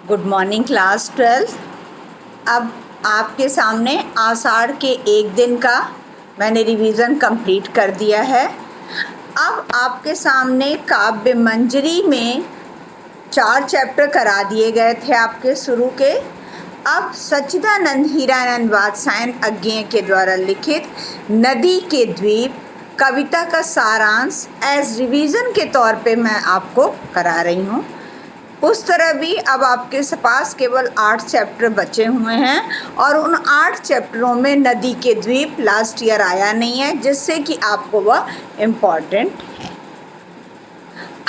Good morning class 12। अब आपके सामने आषाढ़ के एक दिन का मैंने रिवीजन कंप्लीट कर दिया है। अब आपके सामने काव्य मंजरी में 4 चैप्टर करा दिए गए थे आपके शुरू के। अब सच्चिदानंद हीरानंद वात्स्यायन अज्ञेय के द्वारा लिखित नदी के द्वीप कविता का सारांश एज रिवीजन के तौर पे मैं आपको करा रही हूँ। उस तरह भी अब आपके पास केवल 8 चैप्टर बचे हुए हैं और उन 8 चैप्टरों में नदी के द्वीप लास्ट ईयर आया नहीं है, जिससे कि आपको वह इम्पॉर्टेंट है।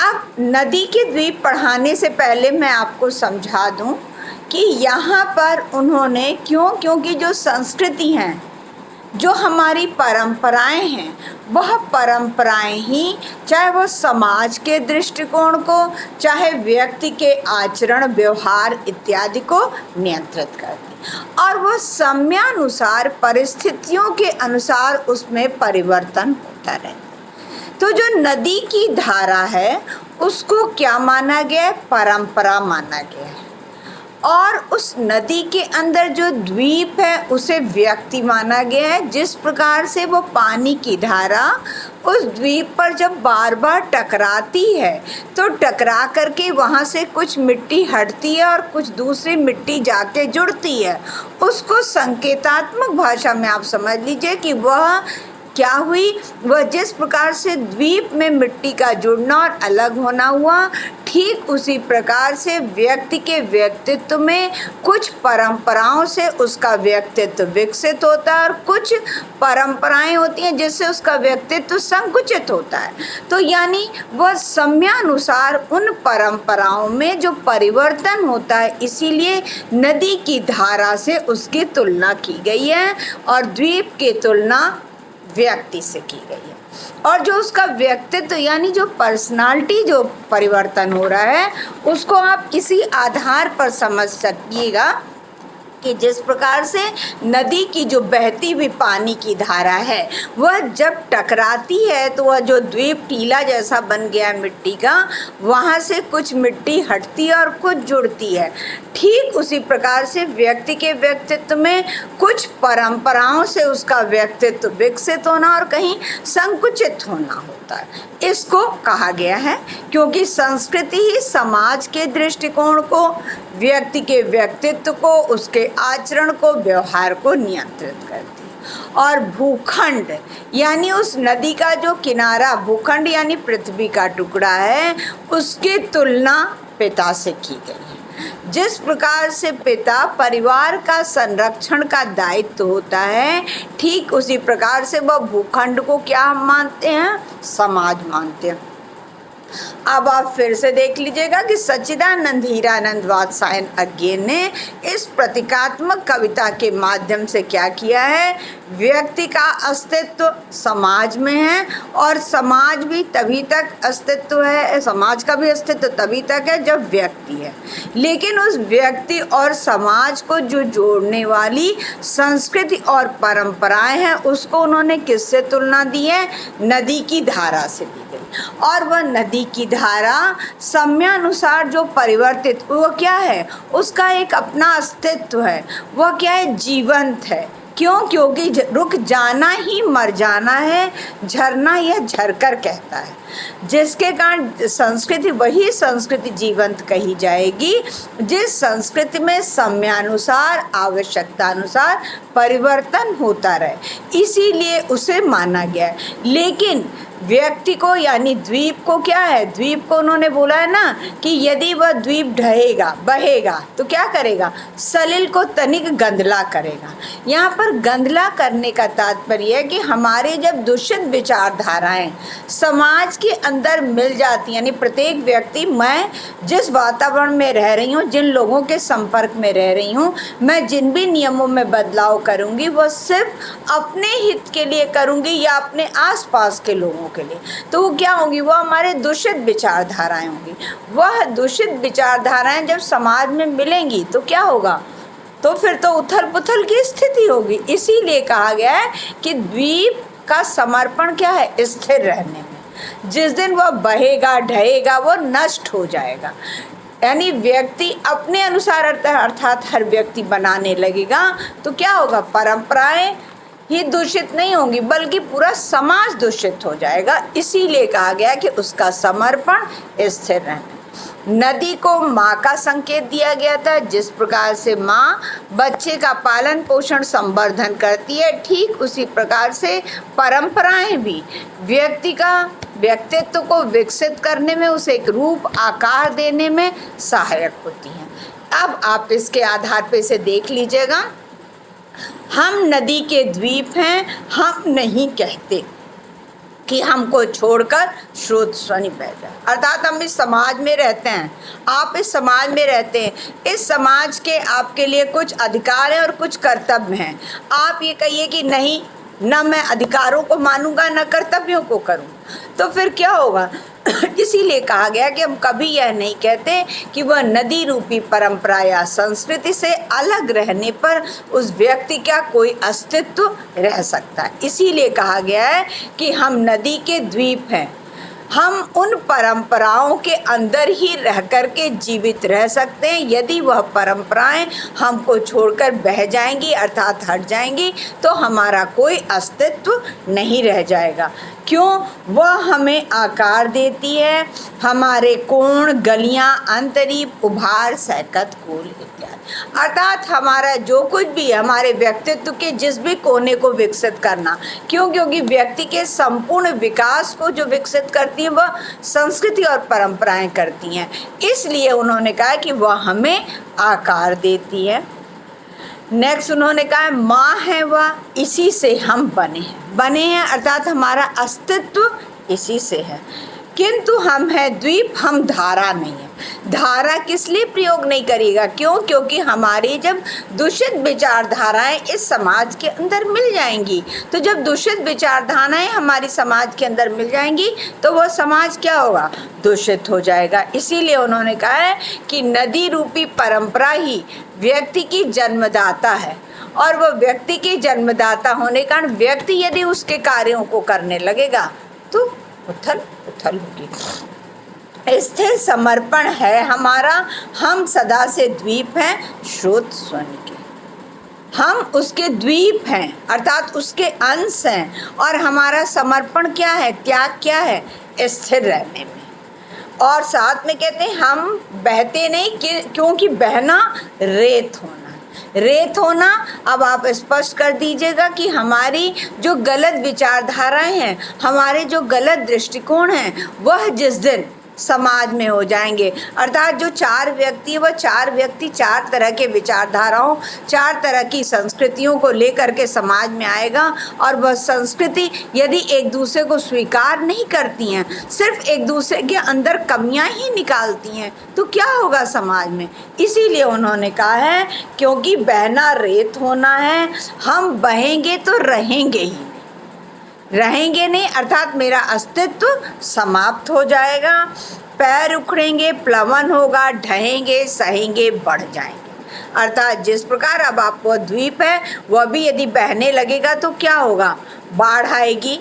अब नदी के द्वीप पढ़ाने से पहले मैं आपको समझा दूं कि यहाँ पर उन्होंने क्योंकि जो संस्कृति हैं, जो हमारी परंपराएं हैं, वह परंपराएं ही चाहे वो समाज के दृष्टिकोण को, चाहे व्यक्ति के आचरण व्यवहार इत्यादि को नियंत्रित करती और वह समयानुसार परिस्थितियों के अनुसार उसमें परिवर्तन होता रहता। तो जो नदी की धारा है उसको क्या माना गया है? परंपरा माना गया है। और उस नदी के अंदर जो द्वीप है उसे व्यक्ति माना गया है। जिस प्रकार से वो पानी की धारा उस द्वीप पर जब बार बार टकराती है तो टकरा करके वहाँ से कुछ मिट्टी हटती है और कुछ दूसरी मिट्टी जाके जुड़ती है, उसको संकेतात्मक भाषा में आप समझ लीजिए कि वह क्या हुई। वह जिस प्रकार से द्वीप में मिट्टी का जुड़ना और अलग होना हुआ, ठीक उसी प्रकार से व्यक्ति के व्यक्तित्व में कुछ परंपराओं से उसका व्यक्तित्व विकसित होता है और कुछ परंपराएं होती हैं जिससे उसका व्यक्तित्व संकुचित होता है। तो यानी वह समयानुसार उन परंपराओं में जो परिवर्तन होता है, इसीलिए नदी की धारा से उसकी तुलना की गई है और द्वीप की तुलना व्यक्ति से की गई है। और जो उसका व्यक्तित्व यानी जो पर्सनालिटी जो परिवर्तन हो रहा है उसको आप किसी आधार पर समझ सकिएगा कि जिस प्रकार से नदी की जो बहती हुई पानी की धारा है वह जब टकराती है तो वह जो द्वीप टीला जैसा बन गया मिट्टी का, वहाँ से कुछ मिट्टी हटती है और कुछ जुड़ती है। ठीक उसी प्रकार से व्यक्ति के व्यक्तित्व में कुछ परंपराओं से उसका व्यक्तित्व विकसित होना और कहीं संकुचित होना होता है। इसको कहा गया है क्योंकि संस्कृति ही समाज के दृष्टिकोण को, व्यक्ति के व्यक्तित्व को, उसके आचरण को, व्यवहार को नियंत्रित करती है। और भूखंड यानी उस नदी का जो किनारा, भूखंड यानी पृथ्वी का टुकड़ा है, उसकी तुलना पिता से की गई है। जिस प्रकार से पिता परिवार का संरक्षण का दायित्व होता है, ठीक उसी प्रकार से वह भूखंड को क्या मानते हैं? समाज मानते हैं। अब आप फिर से देख लीजिएगा कि सच्चिदानंद हीरानंद वात्स्यायन अज्ञेय ने इस प्रतीकात्मक कविता के माध्यम से क्या किया है? व्यक्ति का अस्तित्व समाज में है और समाज भी तभी तक अस्तित्व है, समाज का भी अस्तित्व तभी तक है जब व्यक्ति है। लेकिन उस व्यक्ति और समाज को जो जोड़ने वाली संस्कृति और परंपराएं हैं उसको उन्होंने किससे तुलना दी है? नदी की धारा से दी गई। और वह नदी की धारा समयानुसार जो परिवर्तित, वो क्या है? उसका एक अपना अस्तित्व है। वह क्या है? जीवंत है। क्यों? क्योंकि रुक जाना ही मर जाना है, झरना यह झरकर कहता है, जिसके कारण संस्कृति वही संस्कृति जीवंत कही जाएगी जिस संस्कृति में समयानुसार, आवश्यकता अनुसार परिवर्तन होता रहे, इसीलिए उसे माना गया है। लेकिन व्यक्ति को यानी द्वीप को क्या है? द्वीप को उन्होंने बोला है ना कि यदि वह द्वीप ढहेगा, बहेगा तो क्या करेगा? सलिल को तनिक गंदला करेगा। यहाँ पर गंदला करने का तात्पर्य है कि हमारे जब दूषित विचारधाराएं समाज के अंदर मिल जाती, यानी प्रत्येक व्यक्ति, मैं जिस वातावरण में रह रही हूँ, जिन लोगों के संपर्क में रह रही हूँ, मैं जिन भी नियमों में बदलाव करूँगी वह सिर्फ अपने हित के लिए करूँगी या अपने आसपास के लोगों के लिए। तो वो क्या होंगी? वो हमारे दूषित विचारधाराएं होंगी। वह दूषित विचारधाराएं जब समाज में मिलेंगी तो क्या होगा? तो फिर तो उथल पुथल की स्थिति होगी। इसीलिए कहा गया है कि द्वीप का समर्पण क्या है? स्थिर रहने में। जिस दिन वह बहेगा, ढहेगा, वो नष्ट हो जाएगा। यानी व्यक्ति अपने अनुसार अर्थात हर व्यक्ति बनाने लगेगा तो क्या होगा, परंपराएं ही दूषित नहीं होंगी बल्कि पूरा समाज दूषित हो जाएगा। इसीलिए कहा गया कि उसका समर्पण स्थिर रहना। नदी को माँ का संकेत दिया गया था। जिस प्रकार से माँ बच्चे का पालन पोषण संवर्धन करती है, ठीक उसी प्रकार से परंपराएं भी व्यक्ति का व्यक्तित्व को विकसित करने में, उसे एक रूप आकार देने में सहायक होती हैं। अब आप इसके आधार पे इसे देख लीजिएगा। हम नदी के द्वीप हैं, हम नहीं कहते कि हमको छोड़कर स्रोत स्वनी बह जाए। अर्थात हम इस समाज में रहते हैं, आप इस समाज में रहते हैं, इस समाज के आपके लिए कुछ अधिकार हैं और कुछ कर्तव्य हैं। आप ये कहिए कि नहीं, न मैं अधिकारों को मानूंगा न कर्तव्यों को करूं, तो फिर क्या होगा। इसीलिए कहा गया कि हम कभी यह नहीं कहते कि वह नदी रूपी परंपरा या संस्कृति से अलग रहने पर उस व्यक्ति का कोई अस्तित्व रह सकता है। इसीलिए कहा गया है कि हम नदी के द्वीप हैं, हम उन परंपराओं के अंदर ही रह कर के जीवित रह सकते हैं। यदि वह परंपराएं हमको छोड़कर बह जाएंगी अर्थात हट जाएंगी तो हमारा कोई अस्तित्व नहीं रह जाएगा। क्यों? वह हमें आकार देती है, हमारे कोण, गलियां, अंतरीप, उभार, सैकत, कूल इत्यादि। अर्थात हमारा जो कुछ भी हमारे व्यक्तित्व के जिस भी कोने को विकसित करना, क्योंकि व्यक्ति के संपूर्ण विकास को जो विकसित करती है वह संस्कृति और परंपराएं करती हैं। इसलिए उन्होंने कहा कि वह हमें आकार देती है। नेक्स्ट उन्होंने कहा माँ है वह, इसी से हम बने हैं अर्थात हमारा अस्तित्व इसी से है। किंतु हम है द्वीप, हम धारा नहीं है। धारा किस लिए प्रयोग नहीं करेगा? क्यों? क्योंकि हमारी जब दूषित विचारधाराएं इस समाज के अंदर मिल जाएंगी, तो जब दूषित विचारधाराएं हमारी समाज के अंदर मिल जाएंगी तो वह समाज क्या होगा? दूषित हो जाएगा। इसीलिए उन्होंने कहा है कि नदी रूपी परंपरा ही व्यक्ति की जन्मदाता है, और वह व्यक्ति की जन्मदाता होने के कारण व्यक्ति यदि उसके कार्यों को करने लगेगा तो उथल पुथल होगी। स्थिर समर्पण है हमारा, हम सदा से द्वीप हैं स्रोत स्वनी के। हम उसके द्वीप हैं अर्थात उसके अंश हैं, और हमारा समर्पण क्या है, त्याग क्या है? स्थिर रहने में। और साथ में कहते हैं हम बहते नहीं, क्योंकि बहना रेत होना। रेत होना, अब आप स्पष्ट कर दीजिएगा कि हमारी जो गलत विचारधाराएं हैं, हमारे जो गलत दृष्टिकोण हैं, वह जिस दिन समाज में हो जाएंगे अर्थात जो चार व्यक्ति है वह चार व्यक्ति चार तरह के विचारधाराओं, चार तरह की संस्कृतियों को लेकर के समाज में आएगा, और वह संस्कृति यदि एक दूसरे को स्वीकार नहीं करती हैं, सिर्फ एक दूसरे के अंदर कमियां ही निकालती हैं, तो क्या होगा समाज में। इसीलिए उन्होंने कहा है क्योंकि बहना रेत होना है, हम बहेंगे तो रहेंगे ही, रहेंगे नहीं अर्थात मेरा अस्तित्व समाप्त हो जाएगा। पैर उखड़ेंगे, प्लवन होगा, ढहेंगे, सहेंगे, बढ़ जाएंगे। अर्थात जिस प्रकार अब आपको द्वीप है वह भी यदि बहने लगेगा तो क्या होगा? बाढ़ आएगी।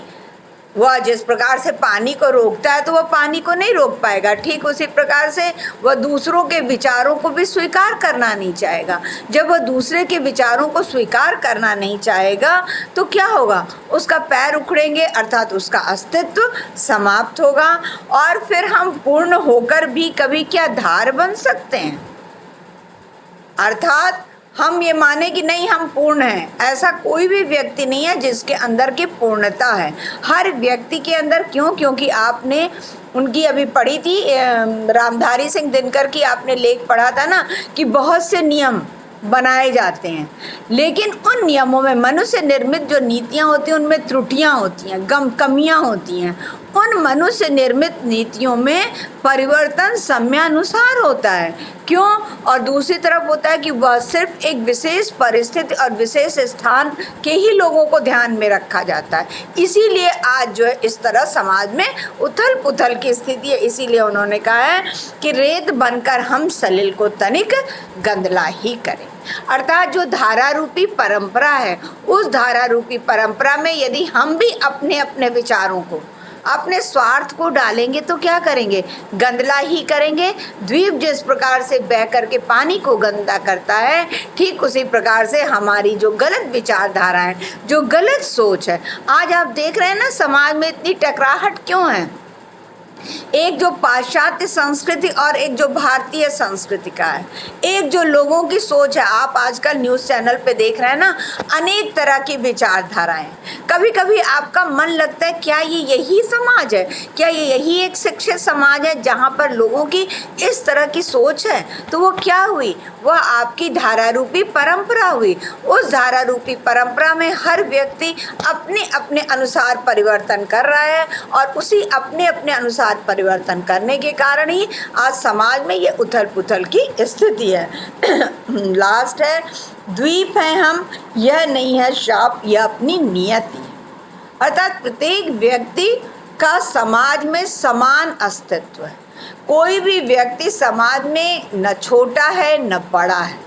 वह जिस प्रकार से पानी को रोकता है तो वह पानी को नहीं रोक पाएगा, ठीक उसी प्रकार से वह दूसरों के विचारों को भी स्वीकार करना नहीं चाहेगा। जब वह दूसरे के विचारों को स्वीकार करना नहीं चाहेगा तो क्या होगा? उसका पैर उखड़ेंगे अर्थात उसका अस्तित्व समाप्त होगा, और फिर हम पूर्ण होकर भी कभी क्या धार बन सकते हैं? अर्थात हम ये माने कि नहीं हम पूर्ण हैं, ऐसा कोई भी व्यक्ति नहीं है जिसके अंदर की पूर्णता है। हर व्यक्ति के अंदर, क्यों? क्योंकि आपने उनकी अभी पढ़ी थी रामधारी सिंह दिनकर की, आपने लेख पढ़ा था ना कि बहुत से नियम बनाए जाते हैं, लेकिन उन नियमों में मनुष्य निर्मित जो नीतियाँ होती हैं उनमें त्रुटियाँ होती हैं, कमियाँ होती हैं। उन मनुष्य निर्मित नीतियों में परिवर्तन समयानुसार होता है। क्यों? और दूसरी तरफ होता है कि वह सिर्फ एक विशेष परिस्थिति और विशेष स्थान के ही लोगों को ध्यान में रखा जाता है। इसीलिए आज जो है इस तरह समाज में उथल पुथल की स्थिति है। इसीलिए उन्होंने कहा है कि रेत बनकर हम सलिल को तनिक गंदला ही करें। अर्थात जो धारा रूपी परंपरा है, उस धारा रूपी परंपरा में यदि हम भी अपने अपने विचारों को, अपने स्वार्थ को डालेंगे तो क्या करेंगे, गंदला ही करेंगे। द्वीप जिस प्रकार से बह करके पानी को गंदा करता है, ठीक उसी प्रकार से हमारी जो गलत विचारधारा है, जो गलत सोच है, आज आप देख रहे हैं ना समाज में इतनी टकराहट क्यों है। एक जो पाश्चात्य संस्कृति और एक जो भारतीय संस्कृति का है, एक जो लोगों की सोच है। आप आजकल न्यूज़ चैनल पे देख रहे हैं ना, अनेक तरह की विचारधाराएं। कभी कभी आपका मन लगता है क्या ये यही समाज है, क्या ये यही एक शिक्षित समाज है जहाँ पर लोगों की इस तरह की सोच है। तो वो क्या हुई, वह आपकी धारा रूपी परंपरा हुई। उस धारा रूपी परंपरा में हर व्यक्ति अपने अपने अनुसार परिवर्तन कर रहा है और उसी अपने अपने अनुसार परिवर्तन करने के कारण ही आज समाज में ये उथल पुथल की स्थिति है। लास्ट है, द्वीप है हम, यह नहीं है शाप, यह अपनी नियति। अर्थात प्रत्येक व्यक्ति का समाज में समान अस्तित्व है। कोई भी व्यक्ति समाज में न छोटा है न बड़ा है।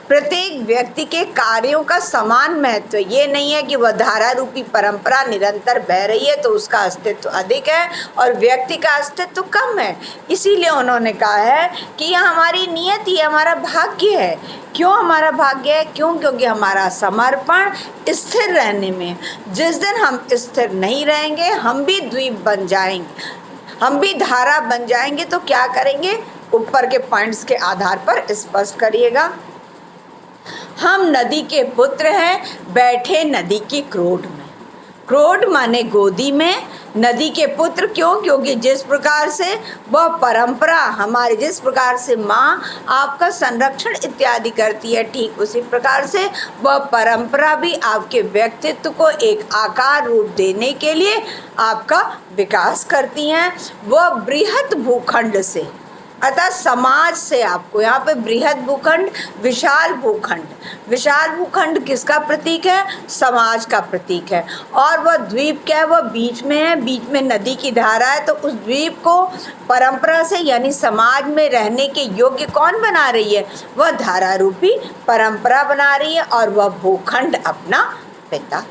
प्रत्येक व्यक्ति के कार्यों का समान महत्व। ये नहीं है कि वह धारा रूपी परंपरा निरंतर बह रही है तो उसका अस्तित्व अधिक है और व्यक्ति का अस्तित्व कम है। इसीलिए उन्होंने कहा है कि यह हमारी नियति है, हमारा भाग्य है। क्यों हमारा भाग्य है? क्योंकि हमारा समर्पण स्थिर रहने में। जिस दिन हम स्थिर नहीं रहेंगे, हम भी द्वीप बन जाएंगे, हम भी धारा बन जाएंगे। तो क्या करेंगे, ऊपर के पॉइंट्स के आधार पर स्पष्ट करिएगा। हम नदी के पुत्र हैं, बैठे नदी की क्रोध में। क्रोध माने गोदी में। नदी के पुत्र क्यों? क्योंकि जिस प्रकार से वह परंपरा हमारे, जिस प्रकार से माँ आपका संरक्षण इत्यादि करती है, ठीक उसी प्रकार से वह परंपरा भी आपके व्यक्तित्व को एक आकार रूप देने के लिए आपका विकास करती हैं। वह बृहत भूखंड से, अतः समाज से आपको यहाँ पे बृहद भूखंड, विशाल भूखंड। विशाल भूखंड किसका प्रतीक है? समाज का प्रतीक है। और वह द्वीप क्या है? वह बीच में है, बीच में नदी की धारा है। तो उस द्वीप को परंपरा से यानी समाज में रहने के योग्य कौन बना रही है? वह धारा रूपी परंपरा बना रही है और वह भूखंड अपना पिता।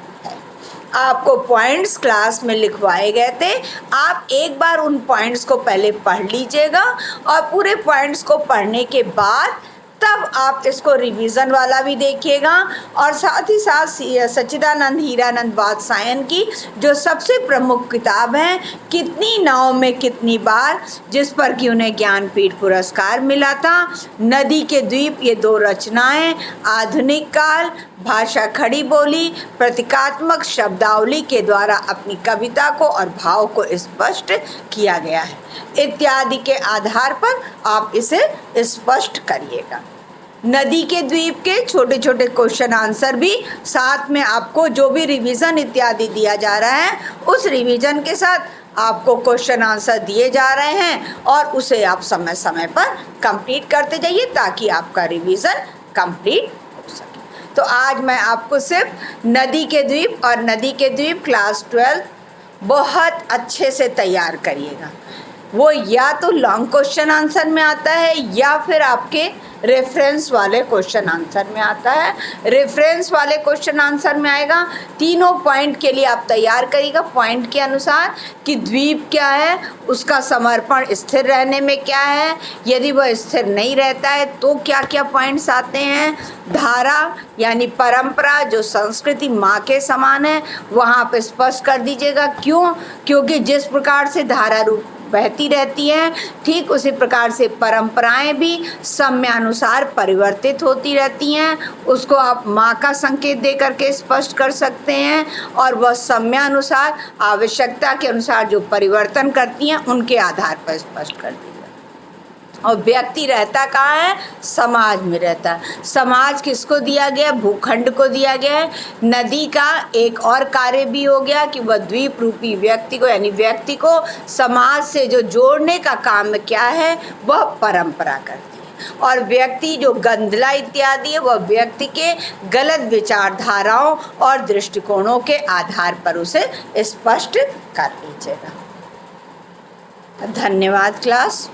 आपको पॉइंट्स क्लास में लिखवाए गए थे, आप एक बार उन पॉइंट्स को पहले पढ़ लीजिएगा और पूरे पॉइंट्स को पढ़ने के बाद तब आप इसको रिवीजन वाला भी देखिएगा। और साथ ही साथ सच्चिदानंद हीरानंद वात्सायन की जो सबसे प्रमुख किताब है, कितनी नाव में कितनी बार, जिस पर कि उन्हें ज्ञानपीठ पुरस्कार मिला था, नदी के द्वीप, ये दो रचनाएं आधुनिक काल, भाषा खड़ी बोली, प्रतीकात्मक शब्दावली के द्वारा अपनी कविता को और भाव को स्पष्ट किया गया है इत्यादि के आधार पर आप इसे स्पष्ट करिएगा। नदी के द्वीप के छोटे छोटे क्वेश्चन आंसर भी साथ में आपको जो भी रिवीजन इत्यादि दिया जा रहा है, उस रिवीजन के साथ आपको क्वेश्चन आंसर दिए जा रहे हैं और उसे आप समय समय पर कंप्लीट करते जाइए ताकि आपका रिवीजन कंप्लीट हो सके। तो आज मैं आपको सिर्फ नदी के द्वीप और नदी के द्वीप क्लास 12 बहुत अच्छे से तैयार करिएगा। वो या तो लॉन्ग क्वेश्चन आंसर में आता है या फिर आपके रेफरेंस वाले क्वेश्चन आंसर में आता है। रेफरेंस वाले क्वेश्चन आंसर में आएगा, तीनों पॉइंट के लिए आप तैयार करिएगा पॉइंट के अनुसार कि द्वीप क्या है, उसका समर्पण स्थिर रहने में क्या है, यदि वह स्थिर नहीं रहता है तो क्या क्या पॉइंट्स आते हैं। धारा यानी परंपरा जो संस्कृति माँ के समान है, वहाँ पे स्पष्ट कर दीजिएगा। क्यों? क्योंकि जिस प्रकार से धारा रूप बहती रहती है, ठीक उसी प्रकार से परंपराएं भी समयानुसार परिवर्तित होती रहती हैं। उसको आप माँ का संकेत दे करके स्पष्ट कर सकते हैं और वह समयानुसार आवश्यकता के अनुसार जो परिवर्तन करती हैं उनके आधार पर स्पष्ट कर दीजिए। और व्यक्ति रहता कहाँ है? समाज में रहता है। समाज किसको दिया गया? भूखंड को दिया गया है। नदी का एक और कार्य भी हो गया कि वह द्वीप रूपी व्यक्ति को यानी व्यक्ति को समाज से जो जोड़ने का काम क्या है, वह परंपरा करती है। और व्यक्ति जो गंदला इत्यादि है, वह व्यक्ति के गलत विचारधाराओं और दृष्टिकोणों के आधार पर उसे स्पष्ट कर लीजिएगा। धन्यवाद क्लास।